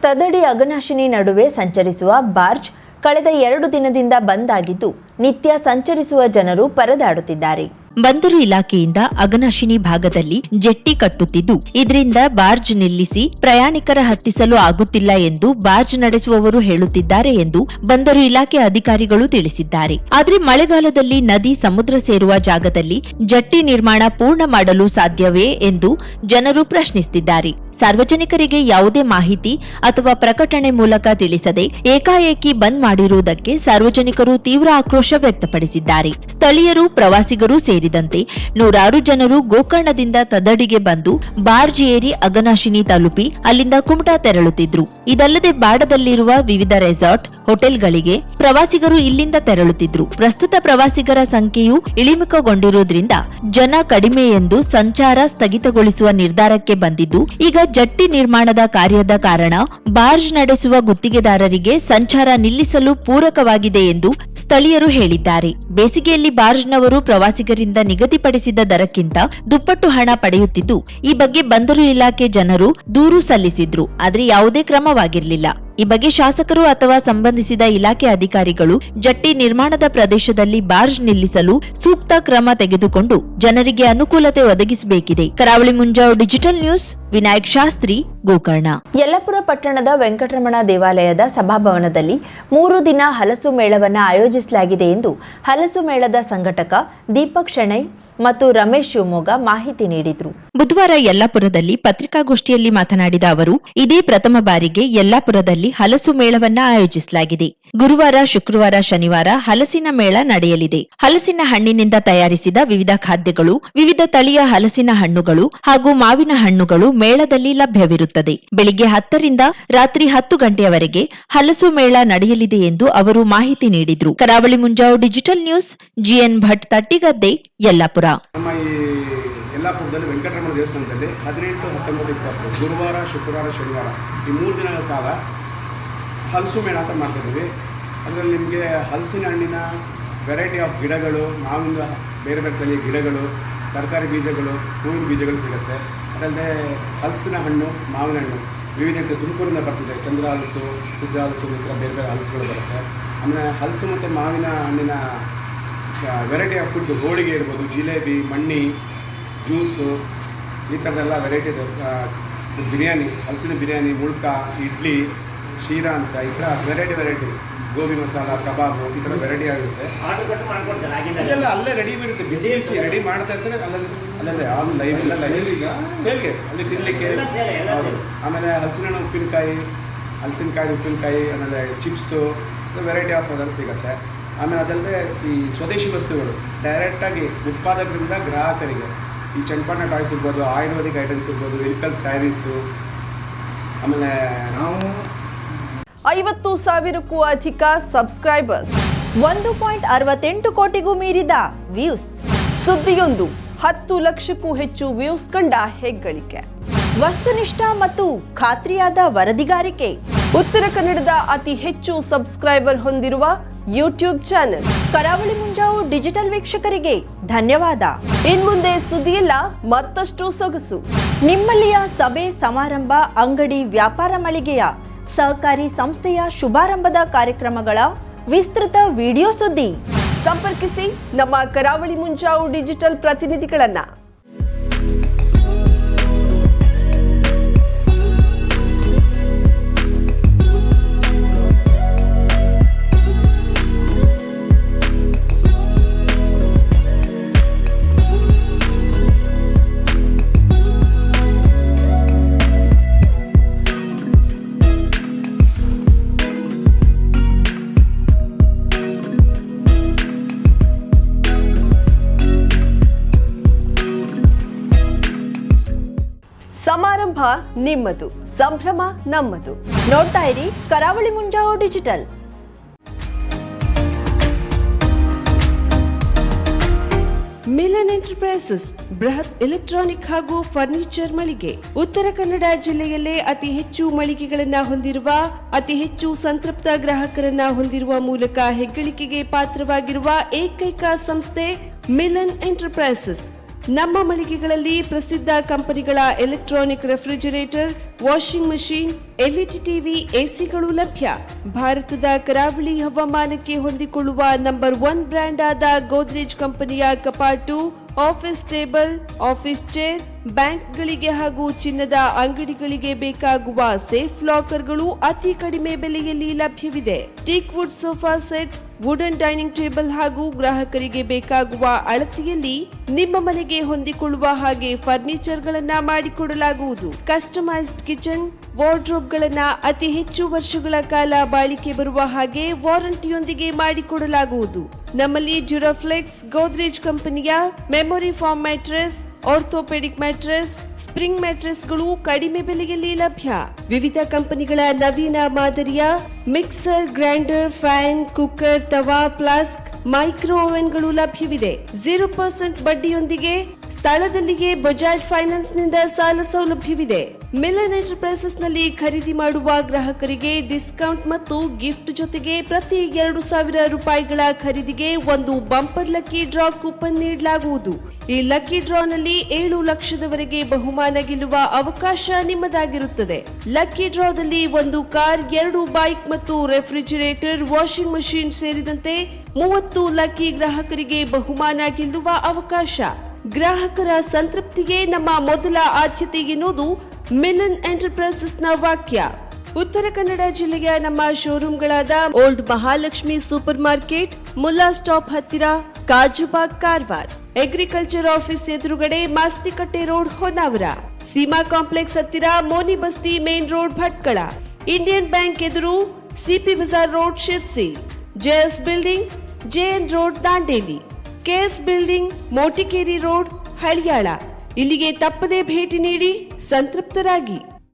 ತದಡಿ ಅಘನಾಶಿನಿ ನಡುವೆ ಸಂಚರಿಸುವ ಬಾರ್ಜ್ ಕಳೆದ 2 ದಿನದಿಂದ ಬಂದ್ ಆಗಿದ್ದು ನಿತ್ಯ ಸಂಚರಿಸುವ ಜನರು ಪರದಾಡುತ್ತಿದ್ದಾರೆ. ಬಂದರು ಇಲಾಖೆಯಿಂದ ಅಘನಾಶಿನಿ ಭಾಗದಲ್ಲಿ ಜೆಟ್ಟಿ ಕಟ್ಟುತ್ತಿದ್ದು ಇದರಿಂದ ಬಾರ್ಜ್ ನಿಲ್ಲಿಸಿ ಪ್ರಯಾಣಿಕರ ಹತ್ತಿಸಲು ಆಗುತ್ತಿಲ್ಲ ಎಂದು ಬಾರ್ಜ್ ನಡೆಸುವವರು ಹೇಳುತ್ತಿದ್ದಾರೆ ಎಂದು ಬಂದರು ಇಲಾಖೆ ಅಧಿಕಾರಿಗಳು ತಿಳಿಸಿದ್ದಾರೆ. ಆದರೆ ಮಳೆಗಾಲದಲ್ಲಿ ನದಿ ಸಮುದ್ರ ಸೇರುವ ಜಾಗದಲ್ಲಿ ಜೆಟ್ಟಿ ನಿರ್ಮಾಣ ಪೂರ್ಣ ಮಾಡಲು ಸಾಧ್ಯವೇ ಎಂದು ಜನರು ಪ್ರಶ್ನಿಸುತ್ತಿದ್ದಾರೆ. ಸಾರ್ವಜನಿಕರಿಗೆ ಯಾವುದೇ ಮಾಹಿತಿ ಅಥವಾ ಪ್ರಕಟಣೆ ಮೂಲಕ ತಿಳಿಸದೆ ಏಕಾಏಕಿ ಬಂದ್ ಮಾಡಿರುವುದಕ್ಕೆ ಸಾರ್ವಜನಿಕರು ತೀವ್ರ ಆಕ್ರೋಶ ವ್ಯಕ್ತಪಡಿಸಿದ್ದಾರೆ. ಸ್ಥಳೀಯರು, ಪ್ರವಾಸಿಗರು ಸೇರಿದಂತೆ ನೂರಾರು ಜನರು ಗೋಕರ್ಣದಿಂದ ತದಡಿಗೆ ಬಂದು ಬಾರ್ಜ್ ಏರಿ ಅಘನಾಶಿನಿ ತಲುಪಿ ಅಲ್ಲಿಂದ ಕುಮಟಾ ತೆರಳುತ್ತಿದ್ರು. ಇದಲ್ಲದೆ ಬಾಡದಲ್ಲಿರುವ ವಿವಿಧ ರೆಸಾರ್ಟ್, ಹೋಟೆಲ್ಗಳಿಗೆ ಪ್ರವಾಸಿಗರು ಇಲ್ಲಿಂದ ತೆರಳುತ್ತಿದ್ರು. ಪ್ರಸ್ತುತ ಪ್ರವಾಸಿಗರ ಸಂಖ್ಯೆಯು ಇಳಿಮುಖಗೊಂಡಿರುವುದರಿಂದ ಜನ ಕಡಿಮೆ ಎಂದು ಸಂಚಾರ ಸ್ಥಗಿತಗೊಳಿಸುವ ನಿರ್ಧಾರಕ್ಕೆ ಬಂದಿದ್ದು ಈಗ ಜಟ್ಟಿ ನಿರ್ಮಾಣದ ಕಾರ್ಯದ ಕಾರಣ ಬಾರ್ಜ್ ನಡೆಸುವ ಗುತ್ತಿಗೆದಾರರಿಗೆ ಸಂಚಾರ ನಿಲ್ಲಿಸಲು ಪೂರಕವಾಗಿದೆ ಎಂದು ಸ್ಥಳೀಯರು ಹೇಳಿದ್ದಾರೆ. ಬೇಸಿಗೆಯಲ್ಲಿ ಬಾರ್ಜ್ನವರು ಪ್ರವಾಸಿಗರಿಂದ ನಿಗದಿಪಡಿಸಿದ ದರಕ್ಕಿಂತ ದುಪ್ಪಟ್ಟು ಹಣ ಪಡೆಯುತ್ತಿದ್ದು ಈ ಬಗ್ಗೆ ಬಂದರು ಇಲಾಖೆ ಜನರು ದೂರು ಸಲ್ಲಿಸಿದ್ರು. ಆದರೆ ಯಾವುದೇ ಕ್ರಮವಾಗಿರಲಿಲ್ಲ. ಈ ಬಗ್ಗೆ ಶಾಸಕರು ಅಥವಾ ಸಂಬಂಧಿಸಿದ ಇಲಾಖೆ ಅಧಿಕಾರಿಗಳು ಜಟ್ಟಿ ನಿರ್ಮಾಣದ ಪ್ರದೇಶದಲ್ಲಿ ಬಾರ್ಜ್ ನಿಲ್ಲಿಸಲು ಸೂಕ್ತ ಕ್ರಮ ತೆಗೆದುಕೊಂಡು ಜನರಿಗೆ ಅನುಕೂಲತೆ ಒದಗಿಸಬೇಕಿದೆ. ಕರಾವಳಿ ಮುಂಜಾವು ಡಿಜಿಟಲ್ ನ್ಯೂಸ್, ವಿನಾಯಕ್ ಶಾಸ್ತ್ರಿ, ಗೋಕರ್ಣ. ಯಲ್ಲಾಪುರ ಪಟ್ಟಣದ ವೆಂಕಟರಮಣ ದೇವಾಲಯದ ಸಭಾಭವನದಲ್ಲಿ 3 ದಿನ ಹಲಸು ಮೇಳವನ್ನು ಆಯೋಜಿಸಲಾಗಿದೆ ಎಂದು ಹಲಸು ಮೇಳದ ಸಂಘಟಕ ದೀಪಕ್ ಶೆಣೈ ಮತ್ತು ರಮೇಶ್ ಶಿವಮೊಗ್ಗ ಮಾಹಿತಿ ನೀಡಿದರು. ಬುಧವಾರ ಯಲ್ಲಾಪುರದಲ್ಲಿ ಪತ್ರಿಕಾಗೋಷ್ಠಿಯಲ್ಲಿ ಮಾತನಾಡಿದ ಅವರು, ಇದೇ ಪ್ರಥಮ ಬಾರಿಗೆ ಯಲ್ಲಾಪುರದಲ್ಲಿ ಹಲಸು ಮೇಳವನ್ನ ಆಯೋಜಿಸಲಾಗಿದೆ. ಗುರುವಾರ, ಶುಕ್ರವಾರ, ಶನಿವಾರ ಹಲಸಿನ ಮೇಳ ನಡೆಯಲಿದೆ. ಹಲಸಿನ ಹಣ್ಣಿನಿಂದ ತಯಾರಿಸಿದ ವಿವಿಧ ಖಾದ್ಯಗಳು, ವಿವಿಧ ತಳಿಯ ಹಲಸಿನ ಹಣ್ಣುಗಳು ಹಾಗೂ ಮಾವಿನ ಹಣ್ಣುಗಳು ಮೇಳದಲ್ಲಿ ಲಭ್ಯವಿರುತ್ತದೆ. ಬೆಳಿಗ್ಗೆ 10 ರಿಂದ ರಾತ್ರಿ 10 ಗಂಟೆಯವರೆಗೆ ಹಲಸು ಮೇಳ ನಡೆಯಲಿದೆ ಎಂದು ಅವರು ಮಾಹಿತಿ ನೀಡಿದರು. Karavali Munjavu digital news, GN Bhat, Tattigadde, Yellapur. ನಮ್ಮ ಈ ಯಲ್ಲಾಪುರದಲ್ಲಿ ವೆಂಕಟರಮಣ ದೇವಸ್ಥಾನದಲ್ಲಿ 18, 19, 20 ಗುರುವಾರ, ಶುಕ್ರವಾರ, ಶನಿವಾರ ಈ 3 ದಿನಗಳ ಕಾಲ ಹಲಸು ಮೇಳ ಅಂತ ಮಾಡ್ತಿದ್ದೀವಿ. ಅದರಲ್ಲಿ ನಿಮಗೆ ಹಲಸಿನ ಹಣ್ಣಿನ ವೆರೈಟಿ ಆಫ್ ಗಿಡಗಳು, ಮಾವಿನ ಬೇರೆ ಬೇರೆ ತಳಿಯ ಗಿಡಗಳು, ತರಕಾರಿ ಬೀಜಗಳು, ಹೂವಿನ ಬೀಜಗಳು ಸಿಗುತ್ತೆ. ಅದಲ್ಲದೆ ಹಲಸಿನ ಹಣ್ಣು, ಮಾವಿನ ಹಣ್ಣು ವಿವಿಧ ತುಮಕೂರಿಂದ ಬರ್ತಿದೆ. ಚಂದ್ರ ಹಲಸು, ಶುದ್ಧ ಹಲಸು, ಈ ಥರ ಬೇರೆ ಬೇರೆ ಹಲಸುಗಳು ಬರುತ್ತೆ. ಆಮೇಲೆ ಹಲಸು ಮತ್ತು ಮಾವಿನ ಹಣ್ಣಿನ ವೆರೈಟಿ ಆಫ್ ಫುಡ್, ಹೋಳಿಗೆ ಇರ್ಬೋದು, ಜಿಲೇಬಿ, ಮಣ್ಣಿ, ಜ್ಯೂಸು, ಈ ಥರದ್ದೆಲ್ಲ ವೆರೈಟಿ ಇದೆ. ಬಿರಿಯಾನಿ, ಹಲಸಿನ ಬಿರಿಯಾನಿ, ಮುಳ್ಕ, ಇಡ್ಲಿ, ಶೀರಾ ಅಂತ ಈ ಥರ ವೆರೈಟಿ, ಗೋಬಿ ಮಸಾಲ, ಕಬಾಬು, ಈ ಥರ ವೆರೈಟಿ ಆಗುತ್ತೆ. ಅದೆಲ್ಲ ಅಲ್ಲೇ ರೆಡಿ ಇರುತ್ತೆ, ಬಿಸಿ ರೆಡಿ ಮಾಡ್ತಾ ಇರ್ತಾರೆ. ಅಲ್ಲೇ ಆನ್ ಲೈವ್ ಈಗ ಸೇಲ್ಗೆ ಅಲ್ಲಿ ತಿನ್ನಲಿಕ್ಕೆ. ಆಮೇಲೆ ಹಲಸಿನ ಉಪ್ಪಿನಕಾಯಿ, ಆಮೇಲೆ ಚಿಪ್ಸು, ವೆರೈಟಿ ಆಫ್ ಅದನ್ನು ಸಿಗುತ್ತೆ. ಆಮೇಲೆ ಅದಲ್ಲದೆ ಈ ಸ್ವದೇಶಿ ವಸ್ತುಗಳು ಡೈರೆಕ್ಟಾಗಿ ಉತ್ಪಾದಕರಿಂದ ಗ್ರಾಹಕರಿಗೆ, ಈ ಚನ್ನಪಟ್ಟಣ ಟಾಯ್ಸ್ ಇರ್ಬೋದು, ಆಯುರ್ವೇದಿಕ್ ಐಟಮ್ಸ್ ಇರ್ಬೋದು, ವೆಹಿಕಲ್ ಸ್ಯಾರೀಸು. ಆಮೇಲೆ ನಾವು 50,000ಕ್ಕೂ ಅಧಿಕ ಸಬ್ಸ್ಕ್ರೈಬರ್ಸ್, 1.68 ಕೋಟಿಗೂ ಮೀರಿದ ವ್ಯೂಸ್, ಸುದ್ದಿಯೊಂದು 10 ಲಕ್ಷಕ್ಕೂ ಹೆಚ್ಚು ವ್ಯೂಸ್ ಕಂಡ ಹೆಗ್ಗಳಿಕೆ, ವಸ್ತುನಿಷ್ಠ ಮತ್ತು ಖಾತ್ರಿಯಾದ ವರದಿಗಾರಿಕೆ, ಉತ್ತರ ಕನ್ನಡದ ಅತಿ ಹೆಚ್ಚು ಸಬ್ಸ್ಕ್ರೈಬರ್ ಹೊಂದಿರುವ ಯೂಟ್ಯೂಬ್ ಚಾನೆಲ್. ಕರಾವಳಿ ಮುಂಜಾವು ಡಿಜಿಟಲ್ ವೀಕ್ಷಕರಿಗೆ ಧನ್ಯವಾದ. ಇನ್ಮುಂದೆ ಸುದ್ದಿಯಲ್ಲ ಮತ್ತಷ್ಟು ಸೊಗಸು. ನಿಮ್ಮಲ್ಲಿಯ ಸಭೆ, ಸಮಾರಂಭ, ಅಂಗಡಿ, ವ್ಯಾಪಾರ ಮಳಿಗೆಯ, ಸಹಕಾರಿ ಸಂಸ್ಥೆಯ ಶುಭಾರಂಭದ ಕಾರ್ಯಕ್ರಮಗಳ ವಿಸ್ತೃತ ವಿಡಿಯೋ ಸುದ್ದಿ. ಸಂಪರ್ಕಿಸಿ ನಮ್ಮ ಕರಾವಳಿ ಮುಂಜಾವು ಡಿಜಿಟಲ್ ಪ್ರತಿನಿಧಿಗಳನ್ನ. ಸಮಾರಂಭ ನಿಮ್ಮದು, ಸಂಭ್ರಮ ನಮ್ಮದು. ನೋಡ್ತಾ ಇರಿ ಕರಾವಳಿ ಮುಂಜಾವು ಡಿಜಿಟಲ್. ಮಿಲನ್ ಎಂಟರ್ಪ್ರೈಸಸ್ ಬೃಹತ್ ಎಲೆಕ್ಟ್ರಾನಿಕ್ ಹಾಗೂ ಫರ್ನಿಚರ್ ಮಳಿಗೆ. ಉತ್ತರ ಕನ್ನಡ ಜಿಲ್ಲೆಯಲ್ಲೇ ಅತಿ ಹೆಚ್ಚು ಮಳಿಗೆಗಳನ್ನ ಹೊಂದಿರುವ, ಅತಿ ಹೆಚ್ಚು ಸಂತೃಪ್ತ ಗ್ರಾಹಕರನ್ನ ಹೊಂದಿರುವ ಮೂಲಕ ಹೆಗ್ಗಳಿಕೆಗೆ ಪಾತ್ರವಾಗಿರುವ ಏಕೈಕ ಸಂಸ್ಥೆ ಮಿಲನ್ ಎಂಟರ್ಪ್ರೈಸಸ್. ನಮ್ಮ ಮಳಿಗೆಗಳಲ್ಲಿ ಪ್ರಸಿದ್ಧ ಕಂಪನಿಗಳ electronic refrigerator, washing machine, LED TV, ಎಸಿಗಳು ಲಭ್ಯ. ಭಾರತದ ಕರಾವಳಿ ಹವಾಮಾನಕ್ಕೆ ಹೊಂದಿಕೊಳ್ಳುವ ನಂಬರ್ 1 ಬ್ರ್ಯಾಂಡ್ ಆದ ಗೋದ್ರೇಜ್ ಕಂಪನಿಯ ಕಪಾಟು, ಆಫೀಸ್ ಟೇಬಲ್, ಆಫೀಸ್ ಚೇರ್, ಬ್ಯಾಂಕ್ಗಳಿಗೆ ಹಾಗೂ ಚಿನ್ನದ ಅಂಗಡಿಗಳಿಗೆ ಬೇಕಾಗುವ ಸೇಫ್ ಲಾಕರ್ಗಳು ಅತಿ ಕಡಿಮೆ ಬೆಲೆಯಲ್ಲಿ ಲಭ್ಯವಿದೆ. Teak wood sofa set, wooden dining table ಹಾಗೂ ಗ್ರಾಹಕರಿಗೆ ಬೇಕಾಗುವ ಅಳತೆಯಲ್ಲಿ ನಿಮ್ಮ ಮನೆಗೆ ಹೊಂದಿಕೊಳ್ಳುವ ಹಾಗೆ ಫರ್ನಿಚರ್ ಗಳನ್ನ ಮಾಡಿಕೊಡಲಾಗುವುದು. ಕಸ್ಟಮೈಸ್ಡ್ ಕಿಚನ್, ವಾರ್ಡ್ರೋಬ್ ಗಳನ್ನ ಅತಿ ಹೆಚ್ಚು ವರ್ಷಗಳ ಕಾಲ ಬಾಳಿಕೆ ಬರುವ ಹಾಗೆ ವಾರಂಟಿಯೊಂದಿಗೆ ಮಾಡಿಕೊಡಲಾಗುವುದು. ನಮ್ಮಲ್ಲಿ ಡ್ಯೂರಾಫ್ಲೆಕ್ಸ್, ಗೋದ್ರೇಜ್ ಕಂಪನಿಯ memory foam mattress, orthopaedic mattress, spring ಮ್ಯಾಟ್ರೆಸ್ಗಳು ಕಡಿಮೆ ಬೆಲೆಯಲ್ಲಿ ಲಭ್ಯ. ವಿವಿಧ ಕಂಪನಿಗಳ ನವೀನ ಮಾದರಿಯ mixer, grinder, fan, cooker, tawa, flask, micro ಓವೆನ್ಗಳು ಲಭ್ಯವಿದೆ. 0% ಬಡ್ಡಿಯೊಂದಿಗೆ ಸ್ಥಳದಲ್ಲಿಯೇ ಬಜಾಜ್ ಫೈನಾನ್ಸ್ ನಿಂದ ಸಾಲ ಸೌಲಭ್ಯವಿದೆ. ಮಿಲನ್ ಎಂಟರ್ಪ್ರೈಸಸ್ ನಲ್ಲಿ ಖರೀದಿ ಮಾಡುವ ಗ್ರಾಹಕರಿಗೆ ಡಿಸ್ಕೌಂಟ್ ಮತ್ತು ಗಿಫ್ಟ್ ಜೊತೆಗೆ ಪ್ರತಿ 2,000 ರೂಪಾಯಿಗಳ ಖರೀದಿಗೆ ಒಂದು ಬಂಪರ್ ಲಕ್ಕಿ ಡ್ರಾ ಕೂಪನ್ ನೀಡಲಾಗುವುದು. ಈ ಲಕ್ಕಿ ಡ್ರಾನಲ್ಲಿ 7 ಲಕ್ಷದವರೆಗೆ ಬಹುಮಾನ ಗೆಲ್ಲುವ ಅವಕಾಶ ನಿಮ್ಮದಾಗಿರುತ್ತದೆ. ಲಕ್ಕಿ ಡ್ರಾದಲ್ಲಿ 1 ಕಾರ್, 2 ಬೈಕ್ ಮತ್ತು ರೆಫ್ರಿಜಿರೇಟರ್, ವಾಷಿಂಗ್ ಮಷಿನ್ ಸೇರಿದಂತೆ 30 ಲಕ್ಕಿ ಗ್ರಾಹಕರಿಗೆ ಬಹುಮಾನ ಗೆಲ್ಲುವ ಅವಕಾಶ. ಗ್ರಾಹಕರ ಸಂತೃಪ್ತಿಗೆ ನಮ್ಮ ಮೊದಲ ಆದ್ಯತೆ ಎನ್ನುವುದು ಮಿಲನ್ ಎಂಟರ್ಪ್ರೈಸಸ್ ನ ವಾಕ್ಯ. ಉತ್ತರ ಕನ್ನಡ ಜಿಲ್ಲೆಯ ನಮ್ಮ ಶೋರೂಮ್ಗಳಾದ old Mahalakshmi super market, Mulla stop ಹತ್ತಿರ, ಕಾಜುಬಾಗ್, ಕಾರವಾರ, ಅಗ್ರಿಕಲ್ಚರ್ ಆಫೀಸ್ ಎದುರುಗಡೆ, ಮಾಸ್ತಿಕಟ್ಟೆ ರೋಡ್, ಹೊನ್ನಾವರ, ಸೀಮಾ ಕಾಂಪ್ಲೆಕ್ಸ್ ಹತ್ತಿರ, Moni Basti main road, Bhatkal, Indian bank ಎದುರು, CP bazaar road, Sirsi, JS building, JN road, Dandeli, KS building, Motikeri road, Haliyal. ಇಲ್ಲಿಗೆ ತಪ್ಪದೇ ಭೇಟಿ ನೀಡಿ ಸಂತೃಪ್ತರಾಗಿ.